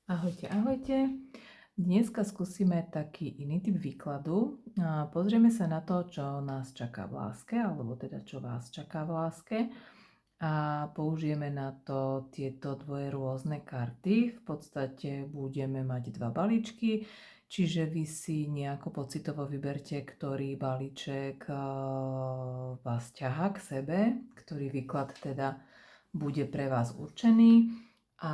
Ahojte, ahojte. Dneska skúsime taký iný typ výkladu. Pozrieme sa na to, čo nás čaká v láske, alebo teda čo vás čaká v láske. A použijeme na to tieto dvoje rôzne karty. V podstate budeme mať dva balíčky, čiže vy si nejako pocitovo vyberte, ktorý balíček vás ťahá k sebe, ktorý výklad teda bude pre vás určený. A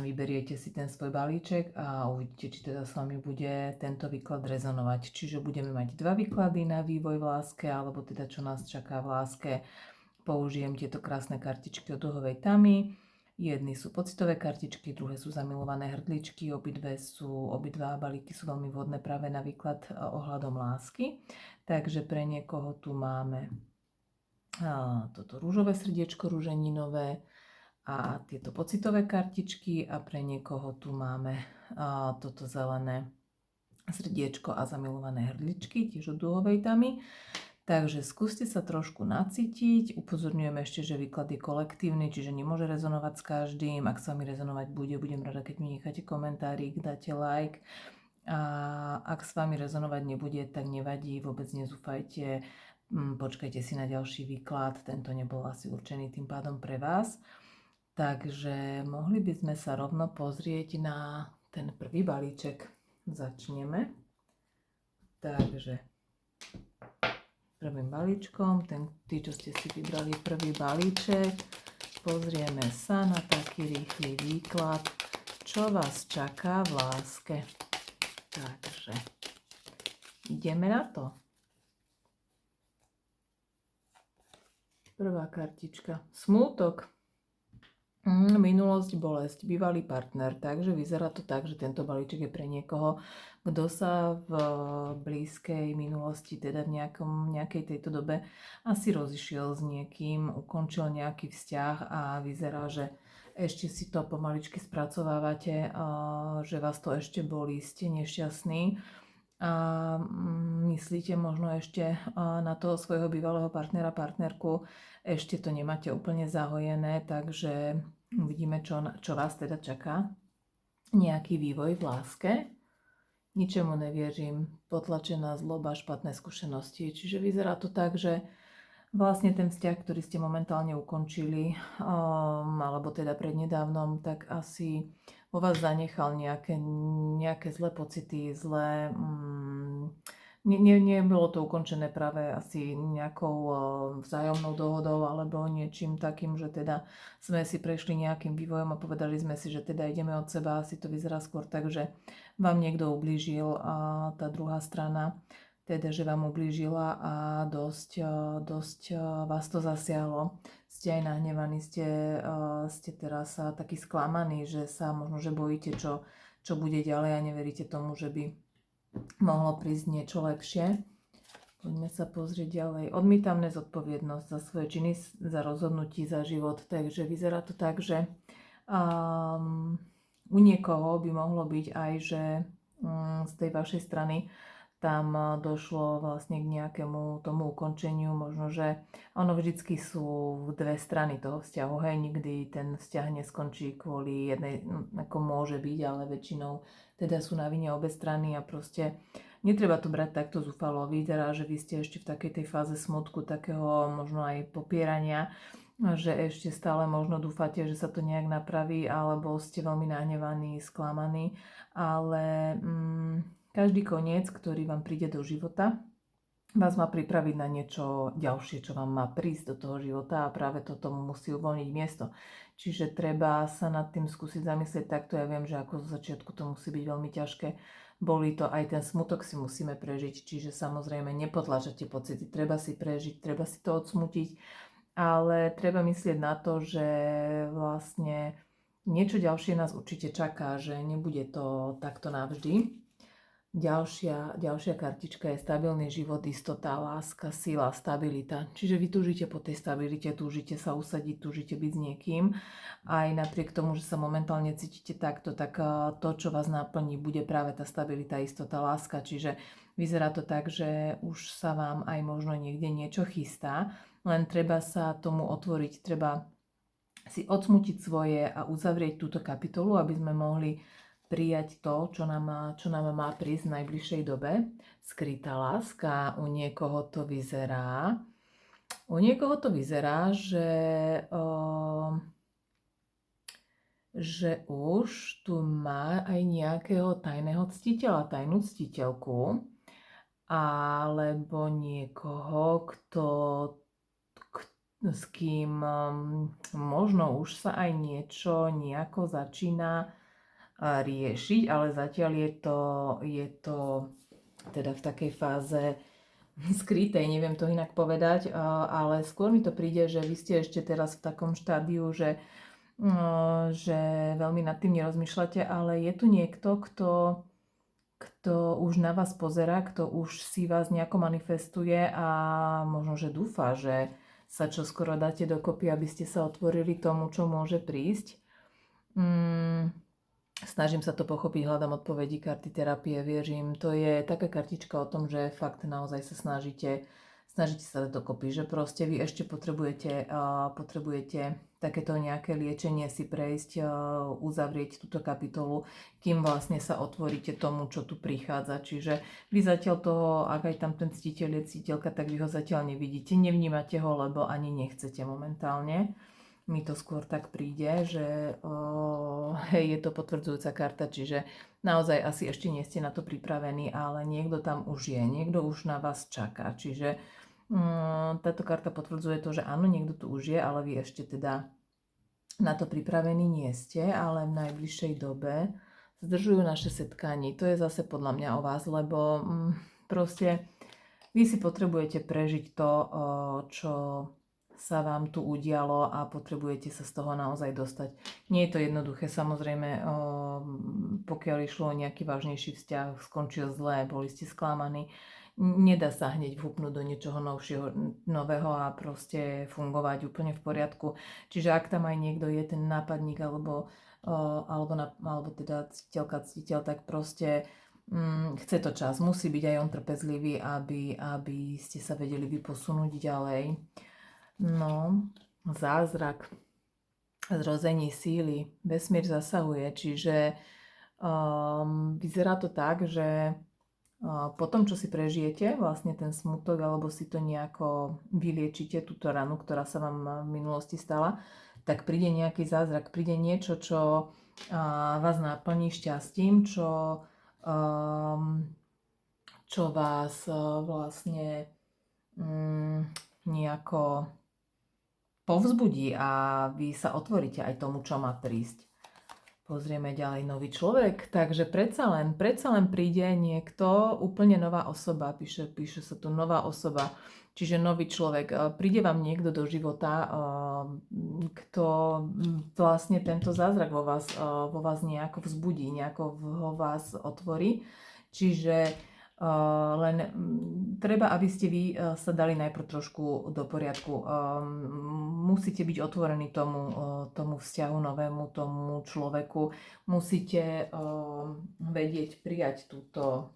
vyberiete si ten svoj balíček a uvidíte, či teda s vami bude tento výklad rezonovať. Čiže budeme mať dva výklady na vývoj v láske, alebo teda čo nás čaká v láske. Použijem tieto krásne kartičky od duhovej Tamy. Jedny sú pocitové kartičky, druhé sú zamilované hrdličky. Obidva balíky sú veľmi vhodné práve na výklad ohľadom lásky. Takže pre niekoho tu máme toto rúžové srdiečko, rúženinové, a tieto pocitové kartičky, a pre niekoho tu máme toto zelené srdiečko a zamilované hrdličky, tiež od duhovej Tamy. Takže skúste sa trošku nacítiť. Upozorňujem ešte, že výklad je kolektívny, čiže nemôže rezonovať s každým. Ak sa mi rezonovať bude, budem rada, keď mi necháte komentárik, dáte like. A ak s vami rezonovať nebude, tak nevadí, vôbec nezúfajte. Počkajte si na ďalší výklad, tento nebol asi určený tým pádom pre vás. Takže mohli by sme sa rovno pozrieť na ten prvý balíček. Začneme. Takže prvým balíčkom, tí, čo ste si vybrali prvý balíček, pozrieme sa na taký rýchly výklad, čo vás čaká v láske. Takže ideme na to. Prvá kartička. Smútok. Minulosť, bolesť, bývalý partner. Takže vyzerá to tak, že tento balíček je pre niekoho, kto sa v blízkej minulosti, teda v nejakej tejto dobe asi rozišiel s niekým, ukončil nejaký vzťah a vyzerá, že ešte si to pomaličky spracovávate, že vás to ešte bolí, ste nešťastní a myslíte možno ešte na toho svojho bývalého partnera, partnerku, ešte to nemáte úplne zahojené, takže uvidíme, čo vás teda čaká. Nejaký vývoj v láske. Ničemu nevierim. Potlačená zloba, špatné skúsenosti. Čiže vyzerá to tak, že vlastne ten vzťah, ktorý ste momentálne ukončili, alebo teda prednedávnom, tak asi vo vás zanechal nejaké zlé pocity, nebolo to ukončené práve asi nejakou vzájomnou dohodou alebo niečím takým, že teda sme si prešli nejakým vývojom a povedali sme si, že teda ideme od seba. Asi to vyzerá skôr tak, že vám niekto ublížil a tá druhá strana, teda že vám ublížila a dosť vás to zasiahlo. Ste aj nahnevaní, ste teraz takí sklamaní, že sa možno že bojíte, čo bude ďalej a neveríte tomu, že by mohlo prísť niečo lepšie. Poďme sa pozrieť ďalej. Odmietam nezodpovednosť za svoje činy, za rozhodnutí, za život. Takže vyzerá to tak, že u niekoho by mohlo byť aj, že z tej vašej strany tam došlo vlastne k nejakému tomu ukončeniu. Možno, že ono vždycky sú dve strany toho vzťahu. Hej, nikdy ten vzťah neskončí kvôli jednej, ako môže byť, ale väčšinou teda sú na vine obe strany a proste netreba to brať takto zúfalo. Vyzerá, že vy ste ešte v takej tej fáze smutku, takého možno aj popierania, že ešte stále možno dúfate, že sa to nejak napraví, alebo ste veľmi nahnevaní, sklamaní, ale každý koniec, ktorý vám príde do života, vás má pripraviť na niečo ďalšie, čo vám má prísť do toho života a práve to tomu musí uvoľniť miesto. Čiže treba sa nad tým skúsiť zamyslieť takto. Ja viem, že ako zo začiatku to musí byť veľmi ťažké. Boli to, aj ten smutok si musíme prežiť, čiže samozrejme nepotláčate pocity. Treba si prežiť, treba si to odsmutiť, ale treba myslieť na to, že vlastne niečo ďalšie nás určite čaká, že nebude to takto navždy. Ďalšia kartička je stabilný život, istota, láska, sila, stabilita. Čiže vy túžite po tej stabilite, túžite sa usadiť, túžite byť s niekým. Aj napriek tomu, že sa momentálne cítite takto, tak to, čo vás naplní, bude práve tá stabilita, istota, láska. Čiže vyzerá to tak, že už sa vám aj možno niekde niečo chystá, len treba sa tomu otvoriť, treba si odsmutiť svoje a uzavrieť túto kapitolu, aby sme mohli prijať to, čo nám má prísť v najbližšej dobe. Skrytá láska, u niekoho to vyzerá, že už tu má aj nejakého tajného ctiteľa, tajnú ctiteľku, alebo niekoho, s kým možno už sa aj niečo nejako začína riešiť, ale zatiaľ je to teda v takej fáze skrytej, neviem to inak povedať, ale skôr mi to príde, že vy ste ešte teraz v takom štádiu, že veľmi nad tým nerozmýšľate, ale je tu niekto, kto už na vás pozerá, kto už si vás nejako manifestuje a možno, že dúfa, že sa čoskoro dáte dokopy, aby ste sa otvorili tomu, čo môže prísť. Snažím sa to pochopiť, hľadám odpovedi karty terapie, vieřím. To je taká kartička o tom, že fakt naozaj sa snažíte sa dať dokopy, že proste vy ešte potrebujete takéto nejaké liečenie si prejsť, uzavrieť túto kapitolu, kým vlastne sa otvoríte tomu, čo tu prichádza. Čiže vy zatiaľ toho, ak aj tam ten ctiteľ je ctiteľka, tak vy ho zatiaľ nevidíte, nevnímate ho, lebo ani nechcete momentálne. Mi to skôr tak príde, že je to potvrdzujúca karta, čiže naozaj asi ešte nie ste na to pripravení, ale niekto tam už je, niekto už na vás čaká. Čiže táto karta potvrdzuje to, že áno, niekto tu už je, ale vy ešte teda na to pripravení nie ste, ale v najbližšej dobe zdržujú naše setkanie. To je zase podľa mňa o vás, lebo proste vy si potrebujete prežiť to, čo sa vám tu udialo a potrebujete sa z toho naozaj dostať. Nie je to jednoduché, samozrejme, pokiaľ išlo o nejaký vážnejší vzťah, skončil zle, boli ste sklamaní, nedá sa hneď vhupnúť do niečoho nového a proste fungovať úplne v poriadku. Čiže ak tam aj niekto je ten nápadník alebo teda ctiteľ, tak proste chce to čas. Musí byť aj on trpezlivý, aby ste sa vedeli vyposunúť ďalej. No, zázrak, zrození síly, vesmír zasahuje, čiže vyzerá to tak, že po tom, čo si prežijete, vlastne ten smutok, alebo si to nejako vyliečite, túto ranu, ktorá sa vám v minulosti stala, tak príde nejaký zázrak, príde niečo, čo vás naplní šťastím, čo vás vlastne nejako povzbudí a vy sa otvoríte aj tomu, čo má prísť. Pozrieme ďalej, nový človek, takže predsa len príde niekto, úplne nová osoba, píše sa tu nová osoba, čiže nový človek. Príde vám niekto do života, kto vlastne tento zázrak vo vás nejako vzbudí, nejako ho vás otvorí. Čiže len treba, aby ste vy sa dali najprv trošku do poriadku. Musíte byť otvorení tomu vzťahu novému, tomu človeku. Musíte vedieť prijať túto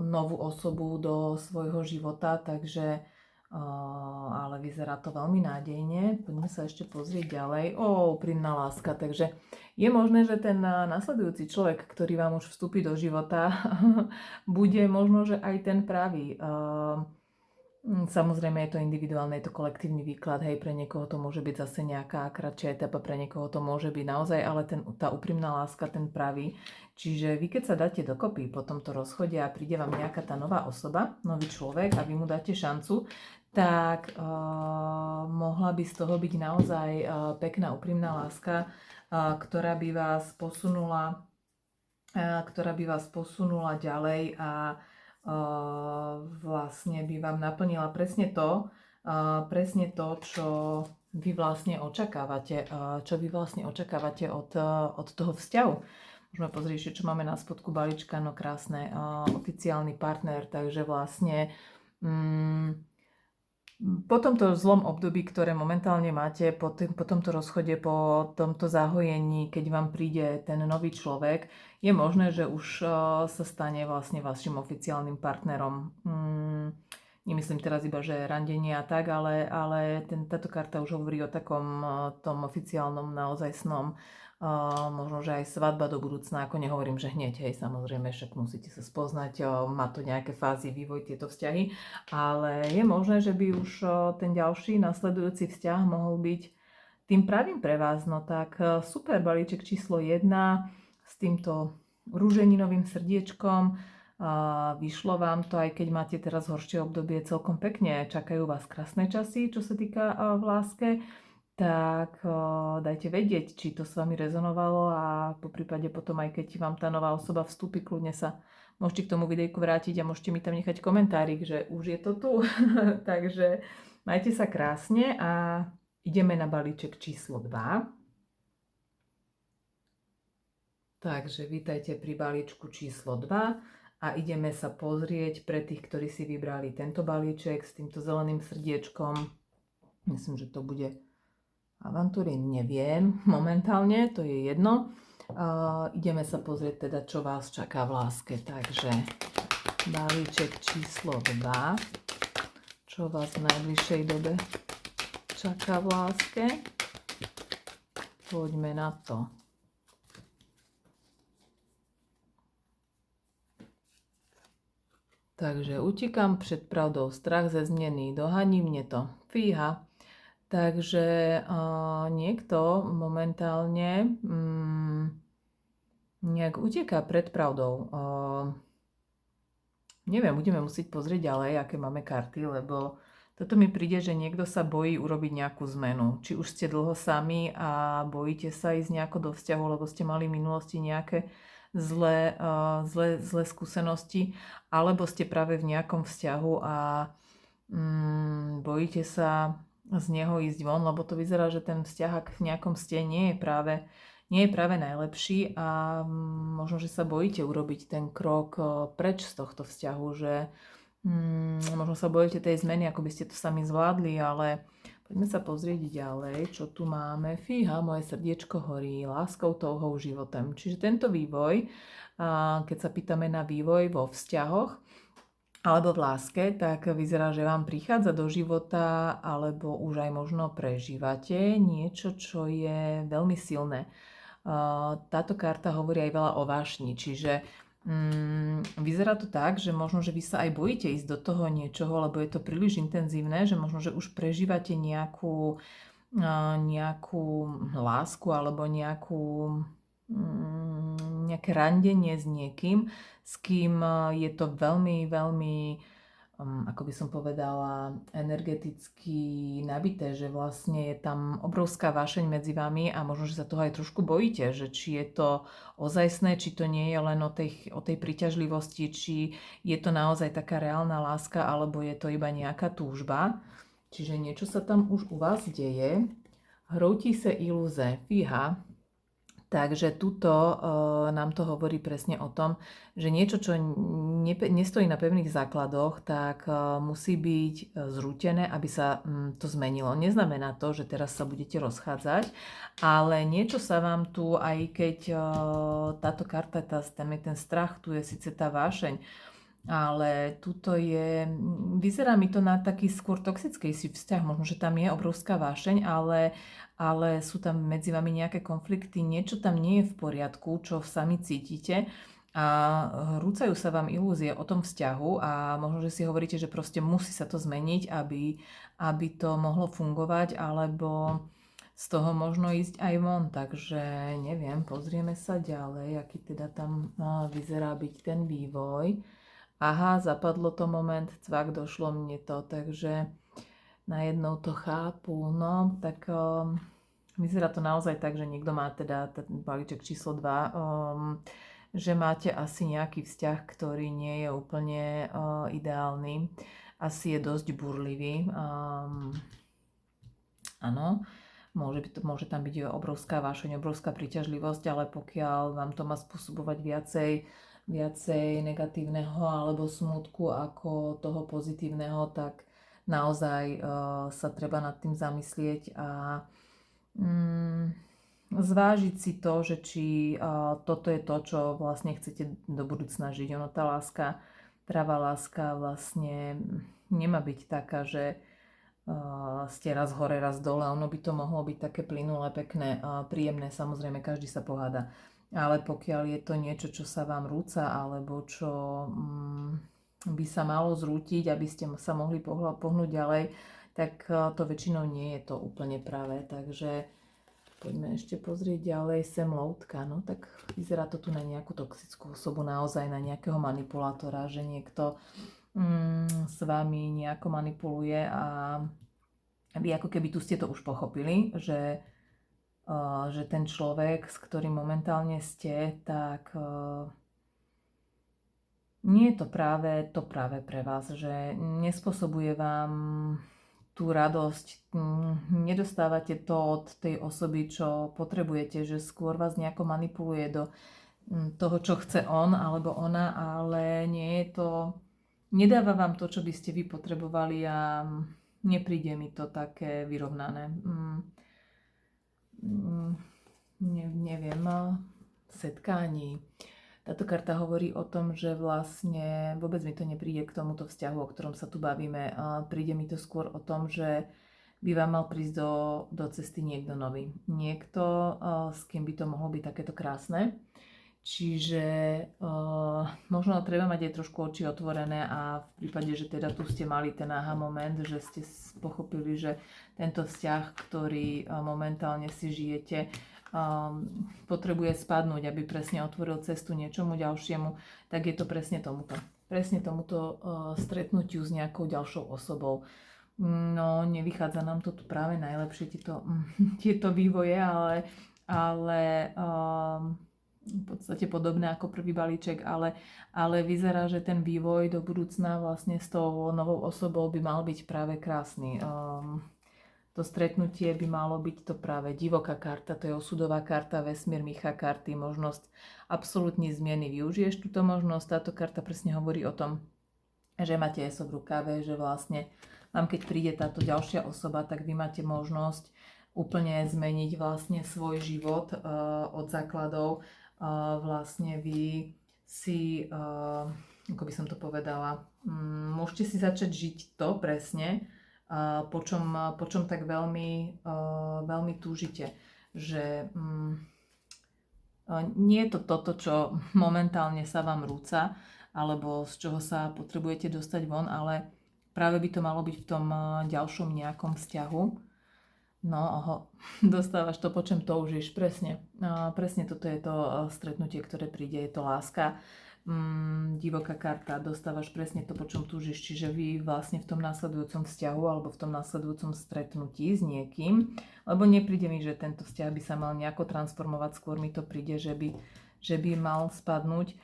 novú osobu do svojho života, takže ale vyzerá to veľmi nádejne. Poďme sa ešte pozrieť ďalej. Úprimná láska, takže je možné, že ten nasledujúci človek, ktorý vám už vstúpi do života, bude možno, že aj ten pravý. Samozrejme je to individuálne, je to kolektívny výklad, hej, pre niekoho to môže byť zase nejaká kratšia etapa, pre niekoho to môže byť naozaj, ale tá úprimná láska, ten pravý. Čiže vy keď sa dáte dokopy po tomto rozchode a príde vám nejaká tá nová osoba, nový človek a vy mu dáte šancu, tak mohla by z toho byť naozaj pekná úprimná láska, ktorá by vás posunula ďalej a vlastne by vám naplnila presne to, čo vy vlastne očakávate od toho vzťahu. Môžeme pozrieť, čo máme na spodku balíčka, no krásne, oficiálny partner, takže vlastne po tomto zlom období, ktoré momentálne máte, po tomto rozchode, po tomto zahojení, keď vám príde ten nový človek, je možné, že už sa stane vlastne vašim oficiálnym partnerom. nemyslím teraz iba, že randenie a tak, ale táto karta už hovorí o takom tom oficiálnom, naozajstnom, možno, že aj svadba do budúcna, ako nehovorím, že hneď, hej, samozrejme, však musíte sa spoznať, má to nejaké fázy, vývoj, tieto vzťahy, ale je možné, že by už ten ďalší nasledujúci vzťah mohol byť tým pravým pre vás. No tak super, balíček číslo 1 s týmto ruženinovým srdiečkom. Vyšlo vám to, aj keď máte teraz horšie obdobie, celkom pekne. Čakajú vás krásne časy, čo sa týka v láske. Tak dajte vedieť, či to s vami rezonovalo a poprípade potom, aj keď vám tá nová osoba vstúpi, kľudne sa môžete k tomu videjku vrátiť a môžete mi tam nechať komentárik, že už je to tu. Takže majte sa krásne a ideme na balíček číslo 2. Takže vítajte pri balíčku číslo 2 a ideme sa pozrieť pre tých, ktorí si vybrali tento balíček s týmto zeleným srdiečkom. Myslím, že to bude avantúry, neviem momentálne, to je jedno. Ideme sa pozrieť teda, čo vás čaká v láske. Takže balíček číslo 2. Čo vás v najbližšej dobe čaká v láske? Poďme na to. Takže utíkam pred pravdou, strach ze změny, dohaní mne to. Fíha. Takže niekto momentálne nejak uteká pred pravdou. Neviem, budeme musieť pozrieť ďalej, aké máme karty, lebo toto mi príde, že niekto sa bojí urobiť nejakú zmenu. Či už ste dlho sami a bojíte sa ísť nejako do vzťahu, lebo ste mali v minulosti nejaké zlé skúsenosti, alebo ste práve v nejakom vzťahu a bojíte sa z neho ísť von, lebo to vyzerá, že ten vzťah, ak v nejakom ste, nie je práve najlepší a možno, že sa bojíte urobiť ten krok preč z tohto vzťahu, že možno sa bojíte tej zmeny, ako by ste to sami zvládli, ale poďme sa pozrieť ďalej, čo tu máme. Fíha, moje srdiečko horí láskou, touhou, životom. Čiže tento vývoj, keď sa pýtame na vývoj vo vzťahoch, alebo v láske, tak vyzerá, že vám prichádza do života, alebo už aj možno prežívate niečo, čo je veľmi silné. Táto karta hovorí aj veľa o vášni, čiže vyzerá to tak, že možno, že vy sa aj bojíte ísť do toho niečoho, lebo je to príliš intenzívne, že možno, že už prežívate nejakú lásku alebo nejaké randenie s niekým, s kým je to veľmi, veľmi, ako by som povedala, energeticky nabité, že vlastne je tam obrovská vášeň medzi vami a možno, že sa toho aj trošku bojíte, že či je to ozajstné, či to nie je len o tej príťažlivosti, či je to naozaj taká reálna láska, alebo je to iba nejaká túžba. Čiže niečo sa tam už u vás deje. Hroutí sa ilúze, fíha. Takže tuto nám to hovorí presne o tom, že niečo, čo nestojí na pevných základoch, tak musí byť zrútené, aby sa to zmenilo. Neznamená to, že teraz sa budete rozchádzať, ale niečo sa vám tu, aj keď táto karta, tam je ten strach, tu je síce tá vášeň, ale tuto vyzerá mi to na taký skôr toxickejší vzťah, možno, že tam je obrovská vášeň, ale sú tam medzi vami nejaké konflikty, niečo tam nie je v poriadku, čo sami cítite a hrúcajú sa vám ilúzie o tom vzťahu a možno, že si hovoríte, že proste musí sa to zmeniť, aby to mohlo fungovať, alebo z toho možno ísť aj von, takže neviem, pozrieme sa ďalej, aký teda tam vyzerá byť ten vývoj. Aha, zapadlo to moment, cvak, došlo mne to, takže najednou to chápu. No, tak vyzerá to naozaj tak, že niekto má teda ten balíček číslo 2, že máte asi nejaký vzťah, ktorý nie je úplne ideálny. Asi je dosť burlivý. Áno, môže tam byť obrovská vášeň, obrovská príťažlivosť, ale pokiaľ vám to má spôsobovať viacej negatívneho alebo smútku ako toho pozitívneho, tak naozaj sa treba nad tým zamyslieť a zvážiť si to, že či toto je to, čo vlastne chcete do budúcna žiť. Ono, tá láska, pravá láska vlastne nemá byť taká, že ste raz hore, raz dole. Ono by to mohlo byť také plynulé, pekné, príjemné. Samozrejme, každý sa poháda. Ale pokiaľ je to niečo, čo sa vám rúca, alebo čo by sa malo zrútiť, aby ste sa mohli pohnúť ďalej, tak to väčšinou nie je to úplne pravé. Takže poďme ešte pozrieť ďalej. Sem loutka. No tak vyzerá to tu na nejakú toxickú osobu, naozaj na nejakého manipulátora, že niekto s vami nejako manipuluje a vy ako keby tu ste to už pochopili, že ten človek, s ktorým momentálne ste, tak nie je to práve pre vás, že nespôsobuje vám tú radosť, nedostávate to od tej osoby, čo potrebujete, že skôr vás nejako manipuluje do toho, čo chce on alebo ona, ale nie je to, nedáva vám to, čo by ste vy potrebovali a nepríde mi to také vyrovnané. Neviem, setkání. Táto karta hovorí o tom, že vlastne vôbec mi to nepríde k tomuto vzťahu, o ktorom sa tu bavíme. Príde mi to skôr o tom, že by vám mal prísť do cesty niekto nový. Niekto, s kým by to mohlo byť takéto krásne. Čiže možno treba mať aj trošku oči otvorené a v prípade, že teda tu ste mali ten aha moment, že ste pochopili, že tento vzťah, ktorý momentálne si žijete, potrebuje spadnúť, aby presne otvoril cestu niečomu ďalšiemu, tak je to presne tomuto. Presne tomuto stretnutiu s nejakou ďalšou osobou. No, nevychádza nám to tu práve najlepšie, tieto vývoje, ale v podstate podobné ako prvý balíček, ale vyzerá, že ten vývoj do budúcna vlastne s tou novou osobou by mal byť práve krásny. To stretnutie by malo byť to práve divoká karta, to je osudová karta, vesmír, Micha karty, možnosť absolútnej zmieny. Využiješ túto možnosť? Táto karta presne hovorí o tom, že máte eso v rukave, že vlastne vám keď príde táto ďalšia osoba, tak vy máte možnosť úplne zmeniť vlastne svoj život od základov. Vlastne vy si, ako by som to povedala, môžete si začať žiť to presne, po čom tak veľmi túžite. Že nie je to toto, čo momentálne sa vám rúca, alebo z čoho sa potrebujete dostať von, ale práve by to malo byť v tom ďalšom nejakom vzťahu. No, dostávaš to, po čom toužíš, presne. Presne toto je to stretnutie, ktoré príde, je to láska. Divoká karta, dostávaš presne to, po čom túžiš, čiže vy vlastne v tom následujúcom vzťahu alebo v tom následujúcom stretnutí s niekým, lebo nepríde mi, že tento vzťah by sa mal nejako transformovať, skôr mi to príde, že by mal spadnúť,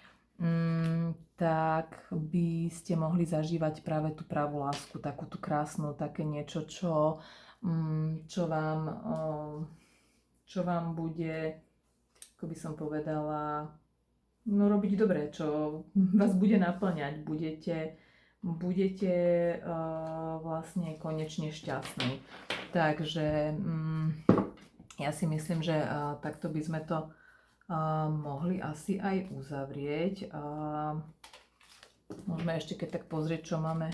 tak by ste mohli zažívať práve tú pravú lásku, takú tú krásnu, také niečo, čo vám bude, ako by som povedala, robiť dobre, čo vás bude naplňať, budete vlastne konečne šťastní. Takže ja si myslím, že takto by sme to mohli asi aj uzavrieť. Môžeme ešte keď tak pozrieť, čo máme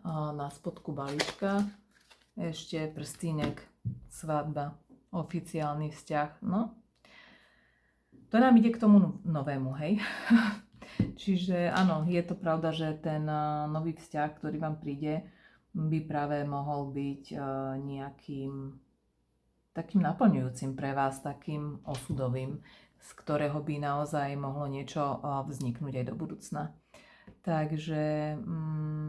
na spodku balíčka. Ešte prstínek, svadba, oficiálny vzťah, no. To nám ide k tomu novému, hej. Čiže áno, je to pravda, že ten nový vzťah, ktorý vám príde, by práve mohol byť nejakým takým naplňujúcim pre vás, takým osudovým, z ktorého by naozaj mohlo niečo vzniknúť aj do budúcna. Takže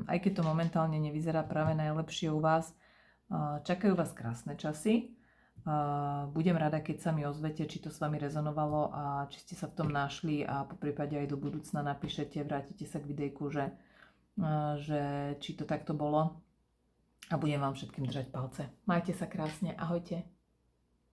aj keď to momentálne nevyzerá práve najlepšie u vás, čakajú vás krásne časy. Budem rada, keď sa mi ozvete, či to s vami rezonovalo a či ste sa v tom našli a po prípade aj do budúcna napíšete, vrátite sa k videjku, že či to takto bolo a budem vám všetkým držať palce. Majte sa krásne, ahojte.